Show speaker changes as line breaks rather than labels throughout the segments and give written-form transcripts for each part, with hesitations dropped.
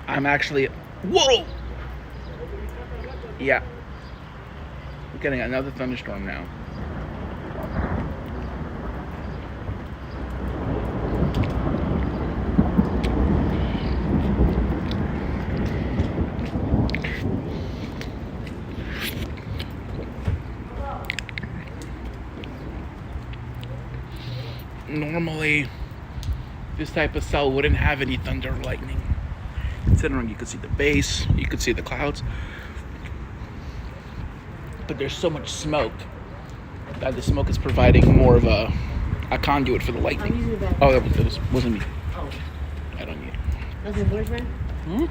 I'm actually... Whoa! Yeah. We're getting another thunderstorm now. Normally, this type of cell wouldn't have any thunder or lightning. Considering you could see the base, you could see the clouds, but there's so much smoke that the smoke is providing more of a conduit for the lightning. Oh, that wasn't me.
Oh.
I don't need it.
That's your boyfriend?
Hmm?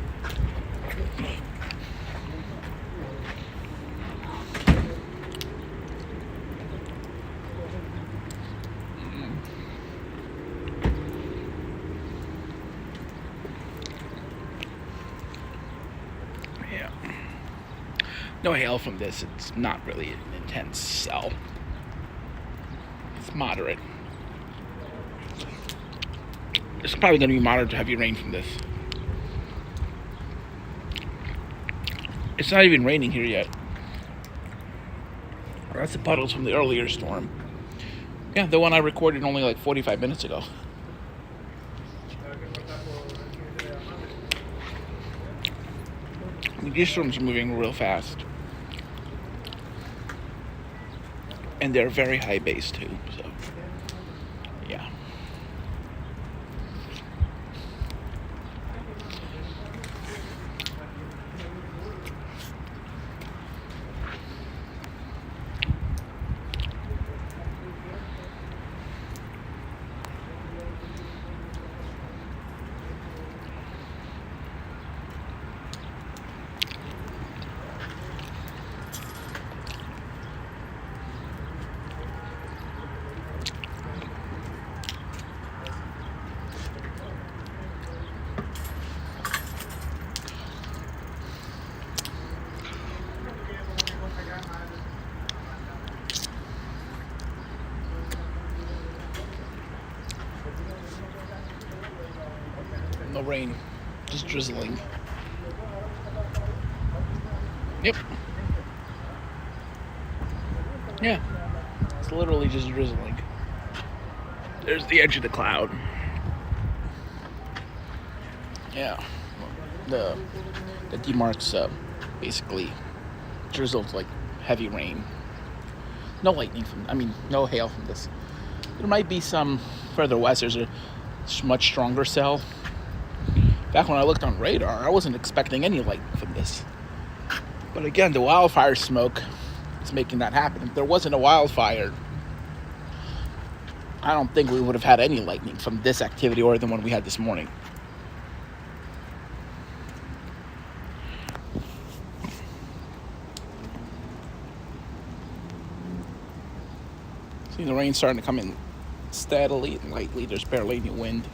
Yeah. No hail from this. It's not really an intense cell. It's moderate. It's probably going to be moderate to heavy rain from this. It's not even raining here yet. That's the puddles from the earlier storm. Yeah, the one I recorded only like 45 minutes ago. These storms are moving real fast. And they're very high base too, so yeah. No rain, just drizzling. Yep. Yeah, it's literally just drizzling. There's the edge of the cloud. Yeah, the demarcs basically drizzled like heavy rain. No lightning no hail from this. There might be some further west. There's a much stronger cell. Back when I looked on radar, I wasn't expecting any light from this. But again, the wildfire smoke is making that happen. If there wasn't a wildfire, I don't think we would have had any lightning from this activity or the one we had this morning. See the rain starting to come in steadily and lightly. There's barely any wind.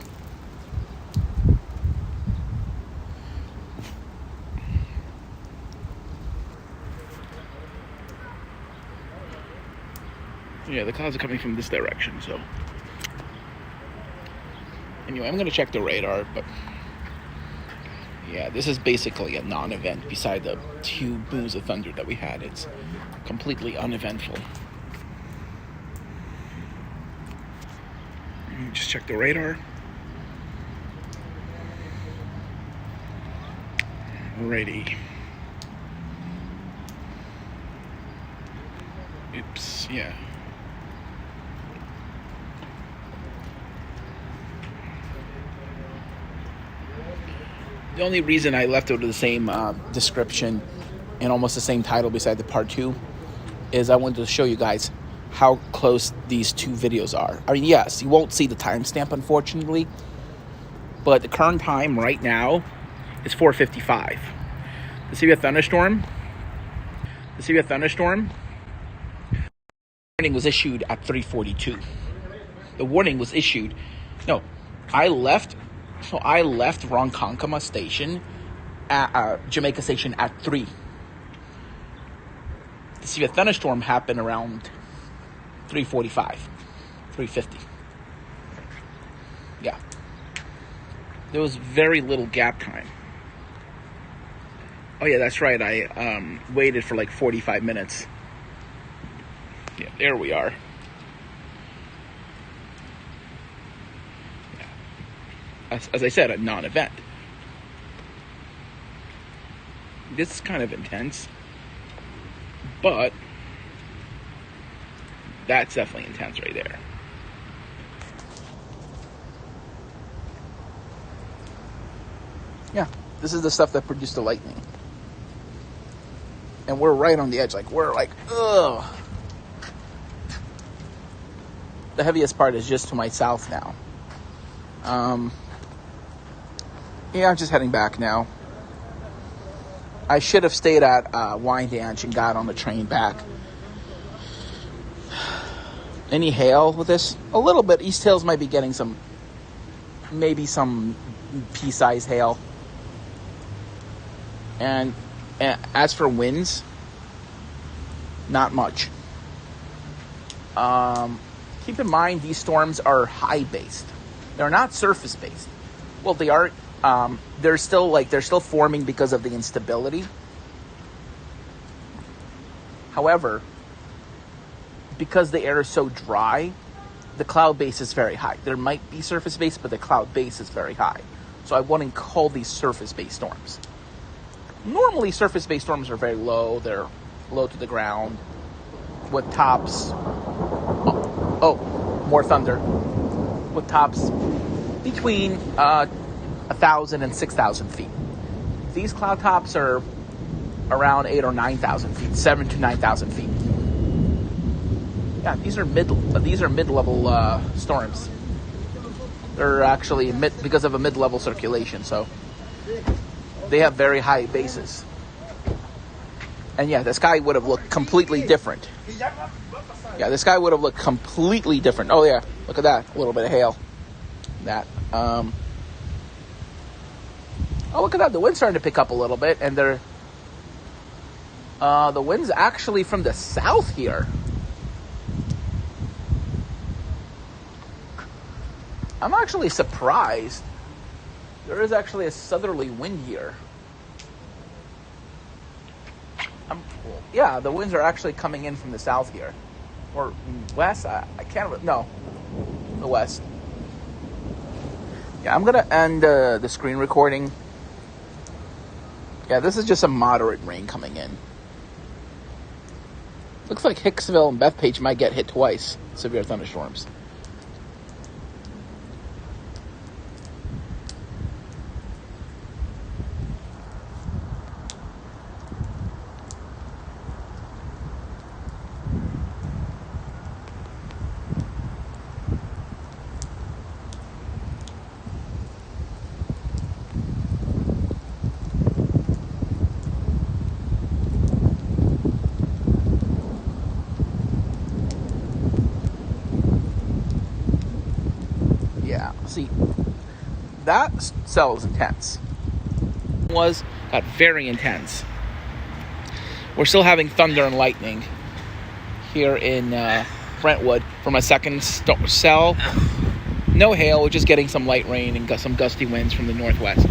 Yeah, the clouds are coming from this direction, so. Anyway, I'm going to check the radar, but yeah, this is basically a non-event beside the 2 booms of thunder that we had. It's completely uneventful. Just check the radar. Alrighty. Oops, yeah. The only reason I left it with the same description and almost the same title beside the part 2 is I wanted to show you guys how close these 2 videos are. I mean, yes, you won't see the timestamp, unfortunately, but the current time right now is 4:55. The severe thunderstorm. Warning was issued at 3:42. The warning was issued. No, I left Ronkonkoma Station, at Jamaica Station at 3. The severe thunderstorm happened around 3:45, 3:50. Yeah. There was very little gap time. Oh yeah, that's right. I waited for like 45 minutes. Yeah, there we are. Yeah. As I said, a non-event. This is kind of intense, but that's definitely intense right there. Yeah, this is the stuff that produced the lightning. And we're right on the edge. Like, we're like, ugh. The heaviest part is just to my south now. Yeah, I'm just heading back now. I should have stayed at Wyandanch and got on the train back. Any hail with this? A little bit. East Hills might be getting maybe some pea-sized hail. And as for winds, not much. Keep in mind, these storms are high-based. They're not surface-based. Well, they are. They're still forming because of the instability. However, because the air is so dry, the cloud base is very high. There might be surface base, but the cloud base is very high. So I wouldn't call these surface-based storms. Normally, surface-based storms are very low. They're low to the ground with tops. More thunder. With tops between 1,000 and 6,000 feet. These cloud tops are around 8,000 or 9,000 feet, 7,000 to 9,000 feet. Yeah, these are mid-level storms. They're actually because of a mid-level circulation, so they have very high bases. And yeah, the sky would have looked completely different. Yeah, the sky would have looked completely different. Oh yeah, look at that, a little bit of hail. That. Oh, look at that, the wind's starting to pick up a little bit, and the wind's actually from the south here. I'm actually surprised. There is actually a southerly wind here. Yeah, the winds are actually coming in from the south here. Or west, I can't, no, the west. Yeah, I'm going to end the screen recording. Yeah, this is just a moderate rain coming in. Looks like Hicksville and Bethpage might get hit twice. Severe thunderstorms. See, that cell is intense. Got very intense. We're still having thunder and lightning here in Brentwood from a second cell. No hail, we're just getting some light rain and some gusty winds from the northwest.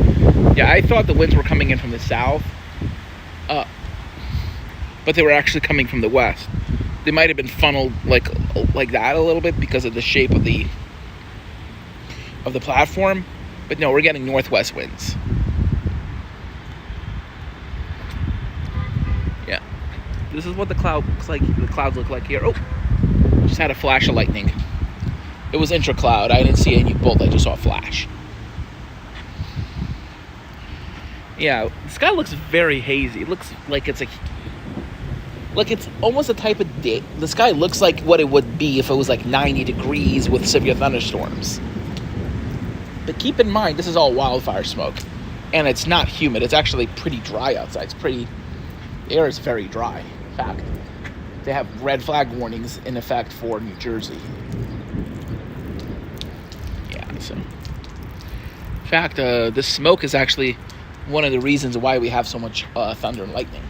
Yeah, I thought the winds were coming in from the south, but they were actually coming from the west. They might have been funneled like that a little bit because of the shape of the platform, but no, we're getting northwest winds. Yeah, this is what the cloud looks like. The clouds look like here. Oh, just had a flash of lightning. It was intra-cloud. I didn't see any bolt. I just saw a flash. Yeah, the sky looks very hazy. It looks like it's almost a type of day. The sky looks like what it would be if it was like 90 degrees with severe thunderstorms. But keep in mind, this is all wildfire smoke, and it's not humid. It's actually pretty dry outside. The air is very dry. In fact, they have red flag warnings in effect for New Jersey. Yeah, so. In fact, the smoke is actually one of the reasons why we have so much thunder and lightning.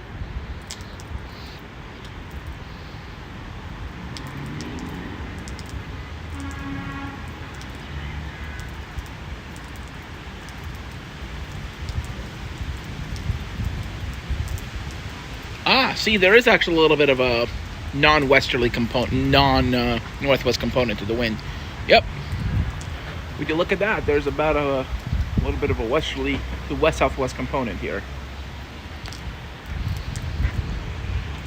See, there is actually a little bit of a non-westerly component, non-northwest component to the wind. Yep. Would you look at that? There's about a little bit of a westerly, the west-southwest component here.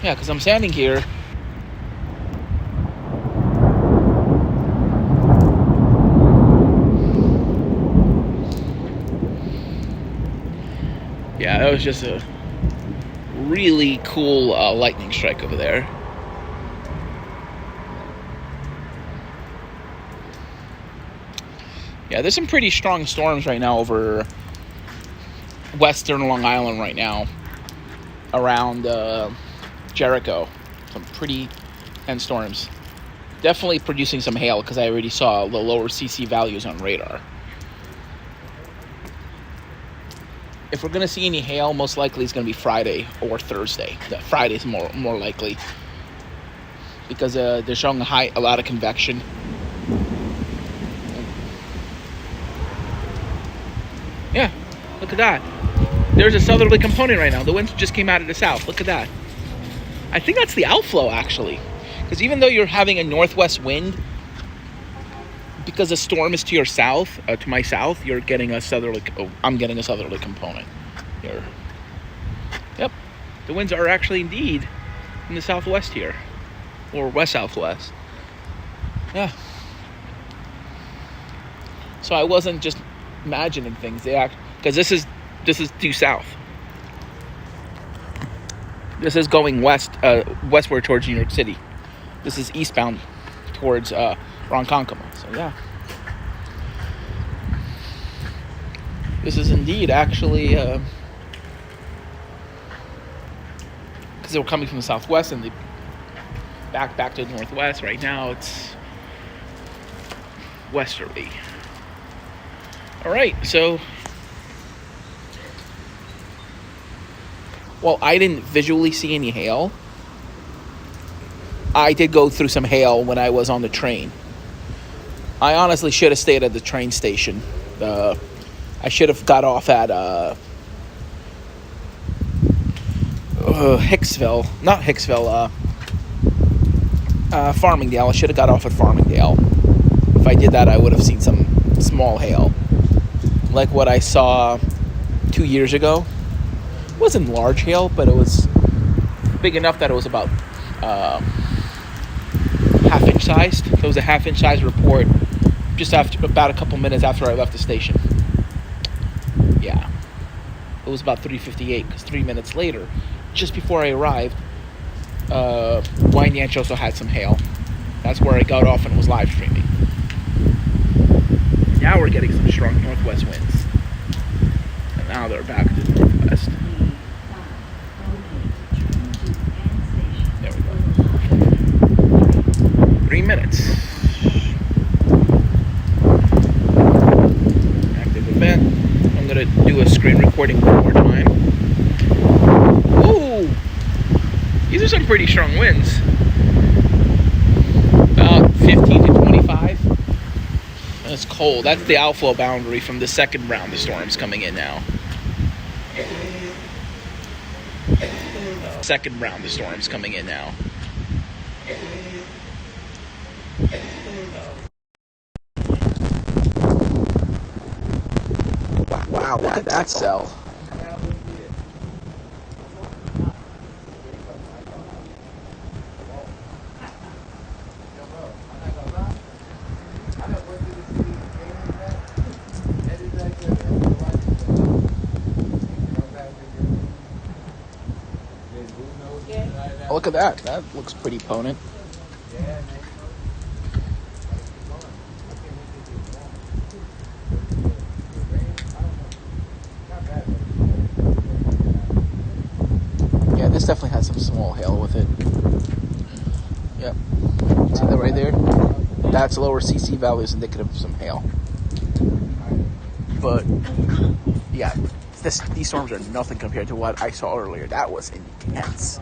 Yeah, because I'm standing here. Yeah, that was just a really cool lightning strike over there. Yeah, there's some pretty strong storms right now over western Long Island right now, around Jericho. Some pretty intense storms. Definitely producing some hail because I already saw the lower CC values on radar. If we're going to see any hail, most likely it's going to be Friday or Thursday. Friday's more likely because they're showing a lot of convection. Yeah, look at that. There's a southerly component right now. The wind just came out of the south. Look at that. I think that's the outflow, actually. Because even though you're having a northwest wind, because the storm is to your south, to my south, you're getting a southerly. I'm getting a southerly component here. Yep, the winds are actually indeed in the southwest here, or west southwest. Yeah. So I wasn't just imagining things. Because this is due south. This is going westward towards New York City. This is eastbound towards Ronkonkoma. So yeah, this is indeed actually because they were coming from the southwest and they back to the northwest. Right now it's westerly. All right, so while I didn't visually see any hail, I did go through some hail when I was on the train. I honestly should have stayed at the train station. I should have got off at Hicksville. Not Hicksville, Farmingdale. I should have got off at Farmingdale. If I did that, I would have seen some small hail. Like what I saw 2 years ago. It wasn't large hail, but it was big enough that it was about half-inch sized. It was a half-inch size report just after about a couple minutes after I left the station. Yeah. It was about 3:58 because 3 minutes later, just before I arrived, Wine Yanch also had some hail. That's where I got off and was live streaming. Now we're getting some strong northwest winds. And now they're back to the northwest. There we go. 3 minutes. Active event. I'm going to do a screen recording one more time. Ooh! These are some pretty strong winds. About 15 to 25. It's cold. That's the outflow boundary from the second round of storms coming in now. Second round of storms coming in now. Wow, look at that cell. Oh, look at that. That looks pretty potent. Yeah, this definitely has some small hail with it. Yep. See that right there? That's lower CC values indicative of some hail. But, yeah, these storms are nothing compared to what I saw earlier. That was intense.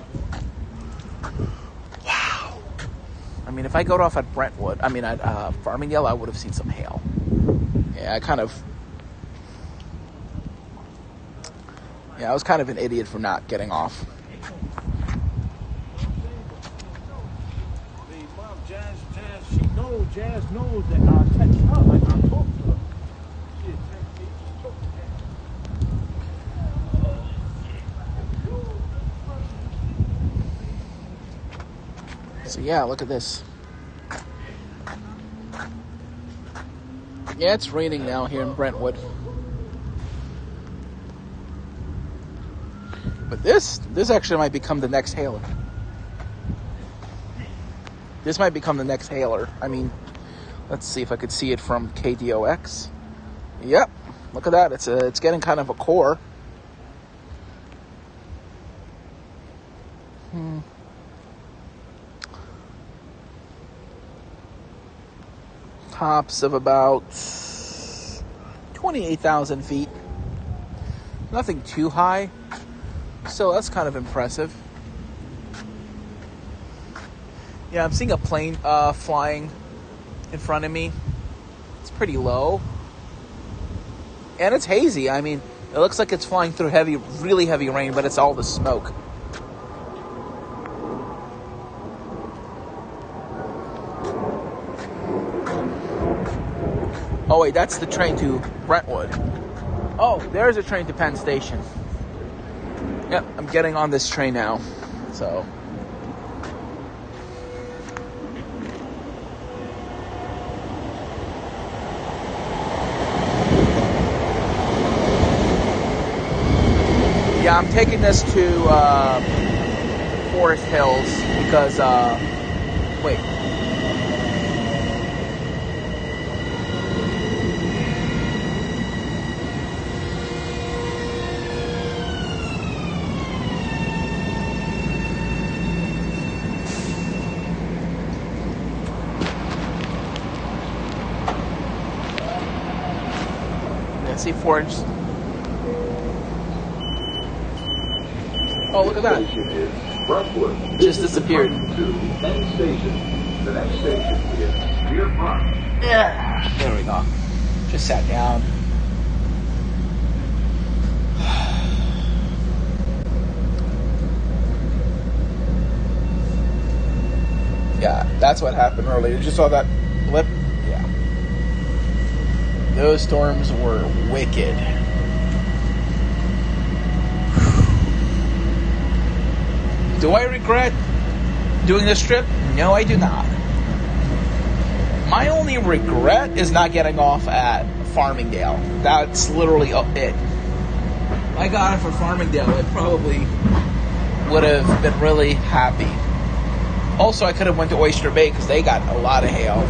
Wow. I mean, if I got off at Brentwood, at Farmingdale, I would have seen some hail. Yeah, I was kind of an idiot for not getting off.
know Jazz knows that I text her, like I talked to her. She had text me, she talked to Jazz.
So yeah, look at this. Yeah, it's raining now here in Brentwood. But this actually might become the next hailer. This might become the next hailer. I mean, let's see if I could see it from KDOX. Yep, look at that. It's getting kind of a core. Tops of about 28,000 feet. Nothing too high. So that's kind of impressive. Yeah, I'm seeing a plane flying in front of me. It's pretty low. And it's hazy. I mean, it looks like it's flying through really heavy rain, but it's all the smoke. Oh wait, that's the train to Brentwood. Oh, there's a train to Penn Station. Yep, I'm getting on this train now. So yeah, I'm taking this to Forest Hills because wait. See Forest. Oh, look at that. Just disappeared. Yeah. There we go. Just sat down. Yeah, that's what happened earlier. You just saw that blip? Yeah. Those storms were wicked. Do I regret doing this trip? No, I do not. My only regret is not getting off at Farmingdale. That's literally it. If I got it for Farmingdale, I probably would have been really happy. Also, I could have went to Oyster Bay because they got a lot of hail.